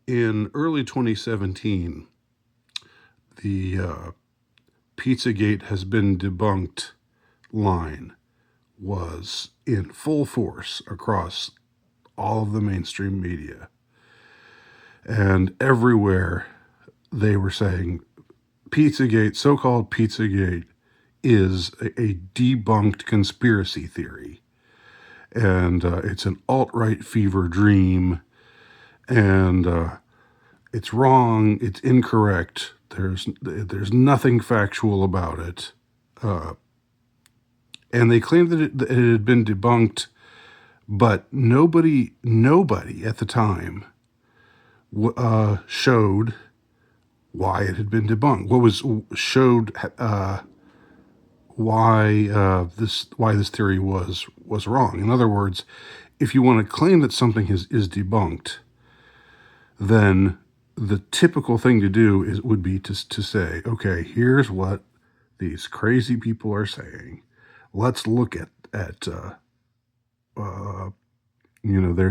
In early 2017, the Pizzagate has been debunked line was in full force across all of the mainstream media. And everywhere they were saying Pizzagate, so-called Pizzagate, is a debunked conspiracy theory. And it's an alt-right fever dream. And it's wrong. It's incorrect. There's nothing factual about it. And they claimed that it had been debunked, but nobody at the time showed why it had been debunked. What was showed why this theory was wrong. In other words, if you want to claim that something is debunked, then the typical thing to do would be to say, okay, here's what these crazy people are saying. Let's look at their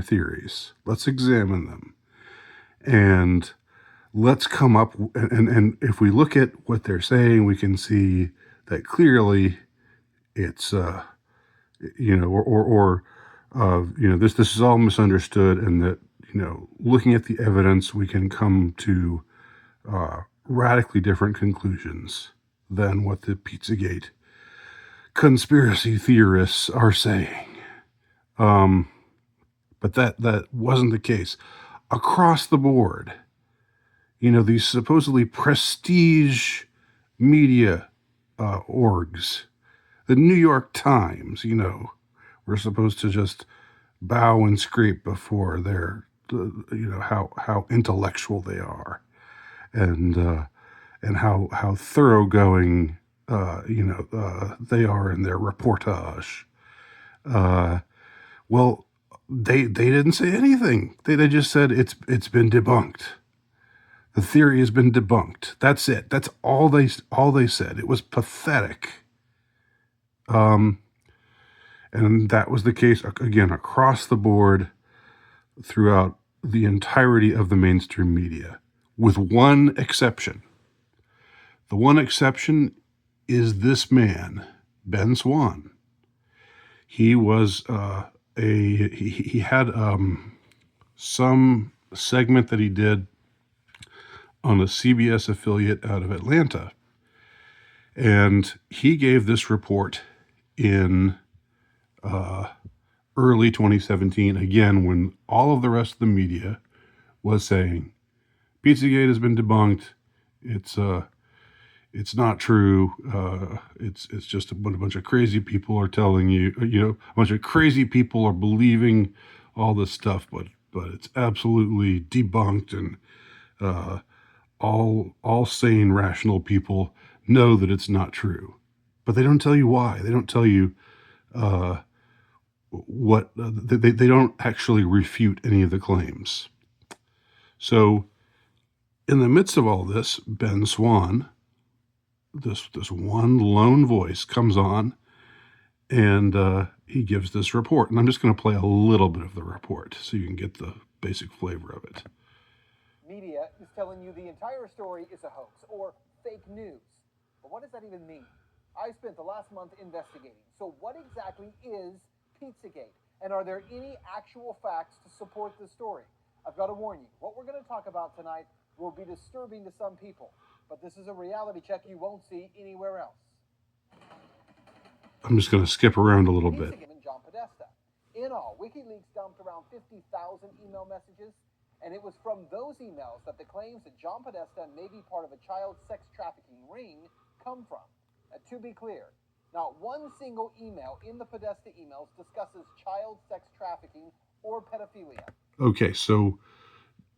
theories. Let's examine them, and let's come up. And if we look at what they're saying, we can see that clearly it's this is all misunderstood, and that looking at the evidence, we can come to radically different conclusions than what the Pizzagate conspiracy theorists are saying. But that wasn't the case. Across the board, these supposedly prestige media orgs, the New York Times, we're supposed to just bow and scrape before their, how intellectual they are, and how thoroughgoing, they are in their reportage. Well, they didn't say anything. They just said it's been debunked. The theory has been debunked. That's it. That's all they said. It was pathetic. And that was the case again across the board throughout the entirety of the mainstream media, with one exception. The one exception is this man, Ben Swann. He was he had some segment that he did on a CBS affiliate out of Atlanta, and he gave this report in early 2017, again when all of the rest of the media was saying Pizzagate has been debunked. It's not true. It's just what a bunch of crazy people are telling you. A bunch of crazy people are believing all this stuff, but it's absolutely debunked, and all sane, rational people know that it's not true. But they don't tell you why. They don't tell you what they don't actually refute any of the claims. So, in the midst of all this, Ben Swann, this one lone voice, comes on, and he gives this report. And I'm just going to play a little bit of the report so you can get the basic flavor of it. Media is telling you the entire story is a hoax or fake news. But what does that even mean? I spent the last month investigating. So what exactly is Pizzagate? And are there any actual facts to support the story? I've got to warn you, what we're going to talk about tonight will be disturbing to some people. But this is a reality check you won't see anywhere else. I'm just going to skip around a little bit. John Podesta. In all, WikiLeaks dumped around 50,000 email messages, and it was from those emails that the claims that John Podesta may be part of a child sex trafficking ring come from. To be clear, not one single email in the Podesta emails discusses child sex trafficking or pedophilia. Okay, so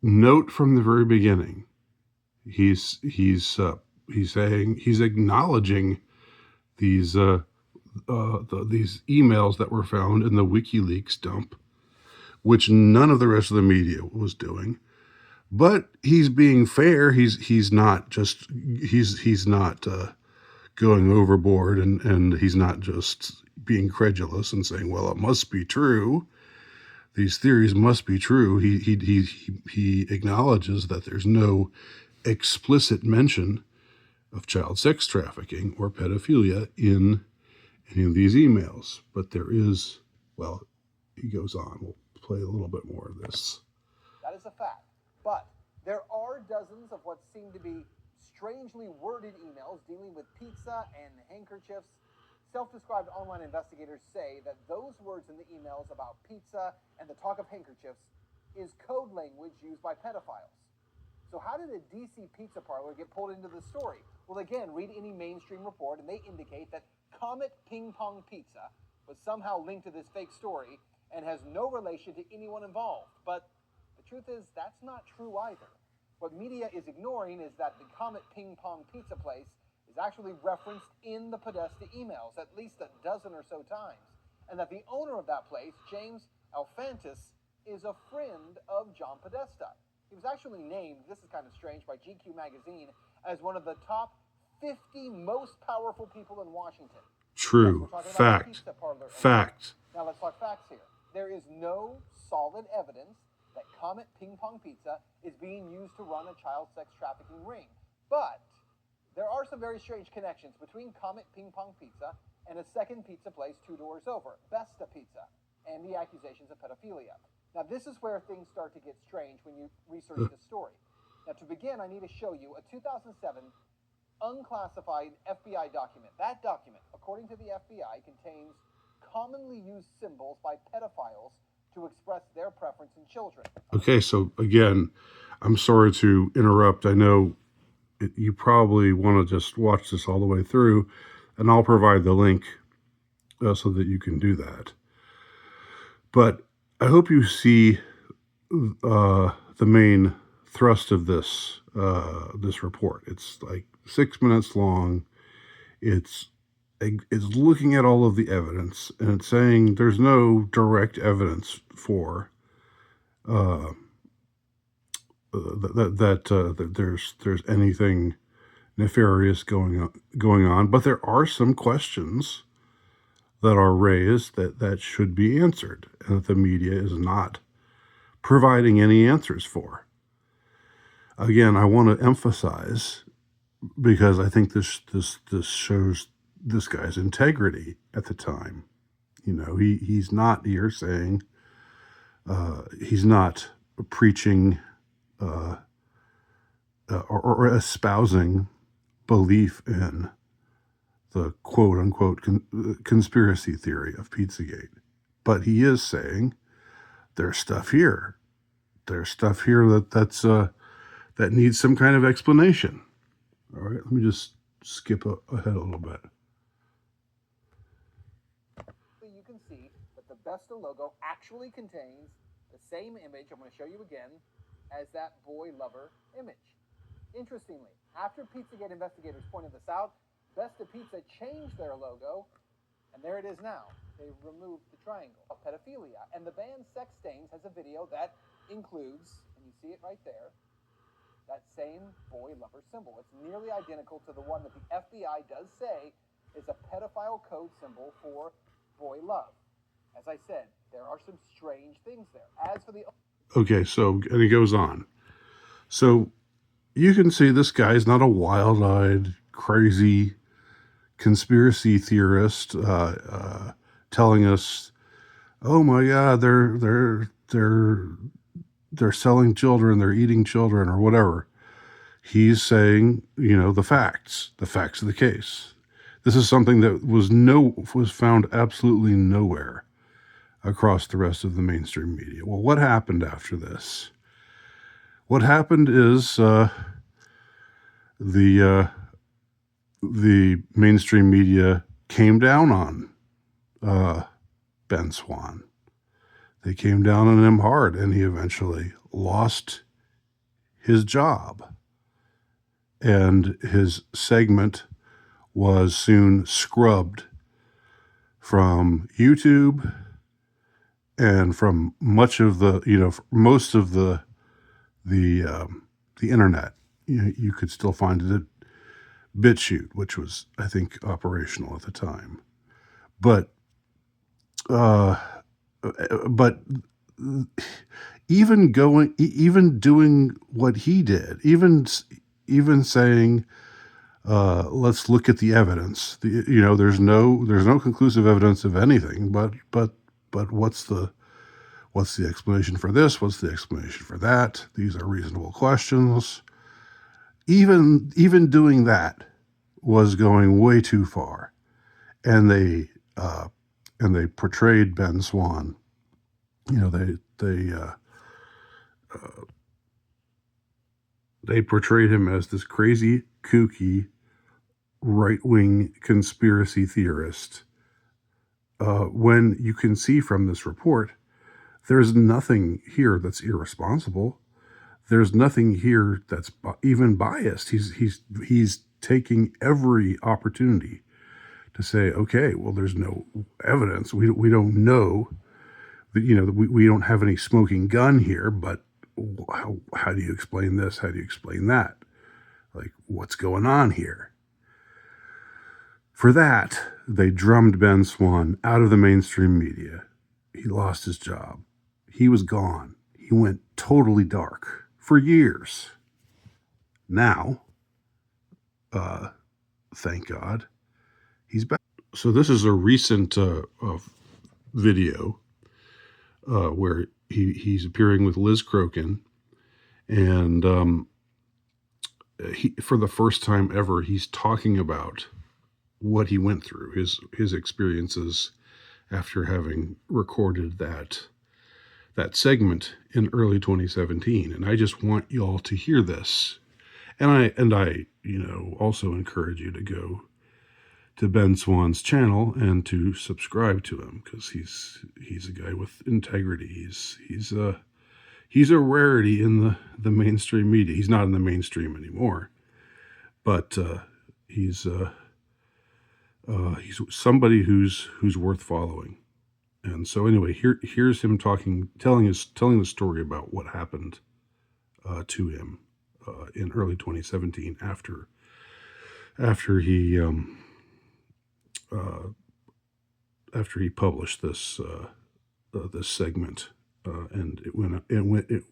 note from the very beginning, he's saying, he's acknowledging these these emails that were found in the WikiLeaks dump, which none of the rest of the media was doing. But he's being fair. He's not going overboard, and he's not just being credulous and saying, well, it must be true. these theories must be true. He acknowledges that there's no explicit mention of child sex trafficking or pedophilia in any of these emails, but there is. Well, he goes on. We'll play a little bit more of this. That is a fact. But there are dozens of what seem to be strangely worded emails dealing with pizza and handkerchiefs. Self-described online investigators say that those words in the emails about pizza and the talk of handkerchiefs is code language used by pedophiles. So how did a DC pizza parlor get pulled into the story? Well, again, read any mainstream report, and they indicate that Comet Ping Pong Pizza was somehow linked to this fake story and has no relation to anyone involved. But the truth is, that's not true either. What media is ignoring is that the Comet Ping Pong Pizza place is actually referenced in the Podesta emails at least a dozen or so times, and that the owner of that place, James Alfantis, is a friend of John Podesta. He was actually named, this is kind of strange, by GQ magazine as one of the top 50 most powerful people in Washington. True. Yes, fact. Fact. Now let's talk facts here. There is no solid evidence that Comet Ping Pong Pizza is being used to run a child sex trafficking ring. But there are some very strange connections between Comet Ping Pong Pizza and a second pizza place 2 doors over, Besta Pizza, and the accusations of pedophilia. Now, this is where things start to get strange when you research this story. Now, to begin, I need to show you a 2007 unclassified FBI document. That document, according to the FBI, contains commonly used symbols by pedophiles to express their preference in children. Okay, so again, I'm sorry to interrupt. I know you probably want to just watch this all the way through, and I'll provide the link so that you can do that. But I hope you see the main thrust of this report. It's like 6 minutes long. It's looking at all of the evidence, and it's saying there's no direct evidence for that there's anything nefarious going on, but there are some questions that are raised that should be answered, and that the media is not providing any answers for. Again, I want to emphasize, because I think this shows this guy's integrity at the time. You know, he's not here saying, he's not preaching or espousing belief in the quote-unquote conspiracy theory of Pizzagate. But he is saying there's stuff here. There's stuff here that needs some kind of explanation. All right, let me just skip ahead a little bit. You can see that the Besta logo actually contains the same image, I'm going to show you again, as that boy lover image. Interestingly, after Pizzagate investigators pointed this out, Besta Pizza changed their logo, and there it is now. They removed the triangle of pedophilia. And the band Sex Stains has a video that includes, and you see it right there, that same boy lover symbol. It's nearly identical to the one that the FBI does say is a pedophile code symbol for boy love. As I said, there are some strange things there. As for the... Okay, so, and he goes on. So, you can see this guy's not a wild-eyed, crazy conspiracy theorist telling us, "Oh my God, they're selling children, they're eating children," or whatever. He's saying, you know, the facts of the case. This is something that was found absolutely nowhere across the rest of the mainstream media. Well, what happened after this? What happened is the mainstream media came down on Ben Swann. They came down on him hard, and he eventually lost his job. And his segment was soon scrubbed from YouTube and from much of the, most of the internet. You could still find it at BitChute, which was, I think, operational at the time. But even doing what he did, even saying, let's look at the evidence. There's no conclusive evidence of anything, but what's the explanation for this? What's the explanation for that? These are reasonable questions. Even doing that was going way too far, and they portrayed Ben Swann. They portrayed him as this crazy, kooky, right-wing conspiracy theorist. When you can see from this report, there's nothing here that's irresponsible. There's nothing here that's even biased. He's taking every opportunity to say, okay, well, there's no evidence. We don't know. We don't have any smoking gun here, but how do you explain this? How do you explain that? Like, what's going on here? For that, they drummed Ben Swann out of the mainstream media. He lost his job. He was gone. He went totally dark for years. Now, thank God, he's back. So this is a recent video where he's appearing with Liz Crokin, and for the first time ever, he's talking about what he went through, his experiences after having recorded that segment in early 2017. And I just want y'all to hear this. And I also encourage you to go to Ben Swann's channel and to subscribe to him, because he's a guy with integrity. He's a rarity in the mainstream media. He's not in the mainstream anymore, but he's somebody who's worth following. And so anyway, here's him telling the story about what happened to him in early 2017 after he published this segment, and it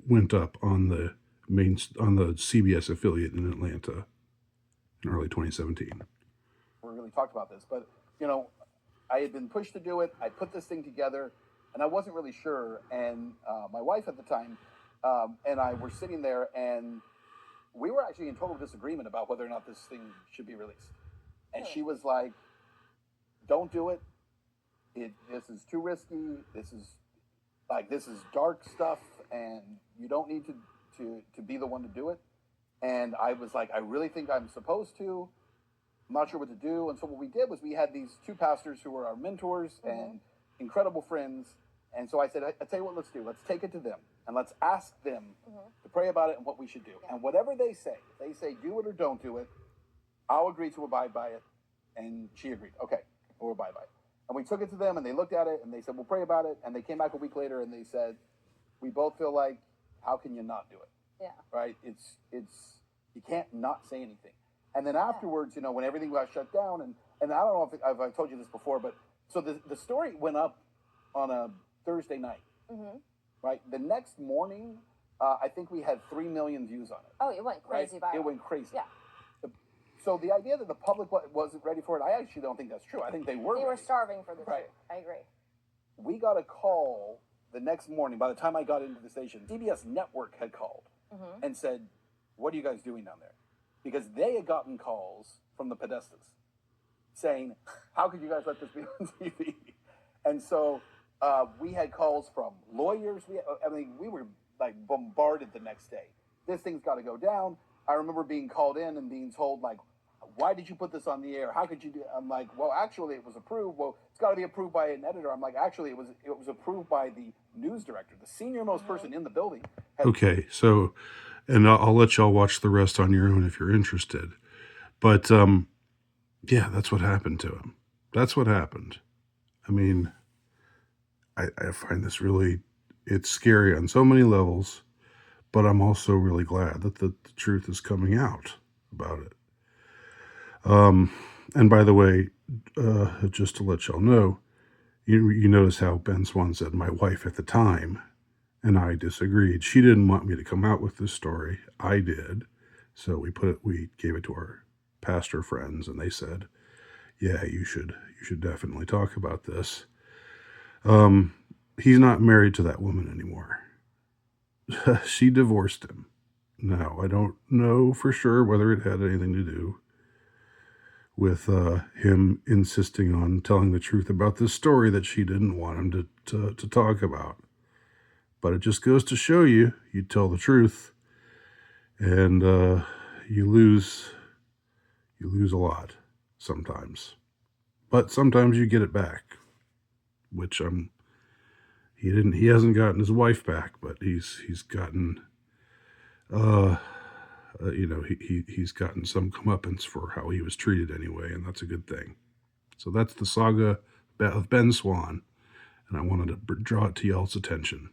went up on the CBS affiliate in Atlanta in early 2017. We really talked about this, but I had been pushed to do it. I put this thing together, and I wasn't really sure. And my wife at the time and I were sitting there, and we were actually in total disagreement about whether or not this thing should be released. And she was like, "Don't do it. This is too risky. This is dark stuff, and you don't need to be the one to do it." And I was like, "I really think I'm supposed to. I'm not sure what to do." And so what we did was we had these two pastors who were our mentors and incredible friends. And so I said, I tell you what, let's do. Let's take it to them, and let's ask them to pray about it and what we should do. Yeah. And whatever they say, do it or don't do it, I'll agree to abide by it. And she agreed. Okay, we'll abide by it. And we took it to them, and they looked at it, and they said, we'll pray about it. And they came back a week later, and they said, we both feel like, how can you not do it? Yeah. Right? It's you can't not say anything. And then afterwards, when everything got shut down, and I don't know if I've told you this before, but so the story went up on a Thursday night, right? The next morning, I think we had 3 million views on it. Oh, it went crazy viral. It went crazy. Yeah. So the idea that the public wasn't ready for it, I actually don't think that's true. I think they were. They were starving for this. Right. I agree. We got a call the next morning. By the time I got into the station, CBS Network had called and said, "What are you guys doing down there?" Because they had gotten calls from the Podestas saying, "How could you guys let this be on TV?" And so we had calls from lawyers. We were like bombarded the next day. This thing's got to go down. I remember being called in and being told, like, "Why did you put this on the air? How could you do it?" I'm like, "Well, actually, it was approved." "Well, it's got to be approved by an editor." I'm like, "Actually, it was approved by the news director, the senior most person in the building." Okay, so, and I'll let y'all watch the rest on your own if you're interested. But yeah, that's what happened to him. That's what happened. I mean, I find this it's scary on so many levels, but I'm also really glad that the truth is coming out about it. And by the way, just to let y'all know, you notice how Ben Swann said my wife at the time. And I disagreed. She didn't want me to come out with this story. I did. So we gave it to our pastor friends, and they said, "Yeah, you should definitely talk about this." He's not married to that woman anymore. She divorced him. Now, I don't know for sure whether it had anything to do with him insisting on telling the truth about this story that she didn't want him to talk about. But it just goes to show you tell the truth, and you lose a lot sometimes. But sometimes you get it back, which he hasn't gotten his wife back, but he's gotten he's gotten some comeuppance for how he was treated anyway, and that's a good thing. So that's the saga of Ben Swann, and I wanted to draw it to y'all's attention.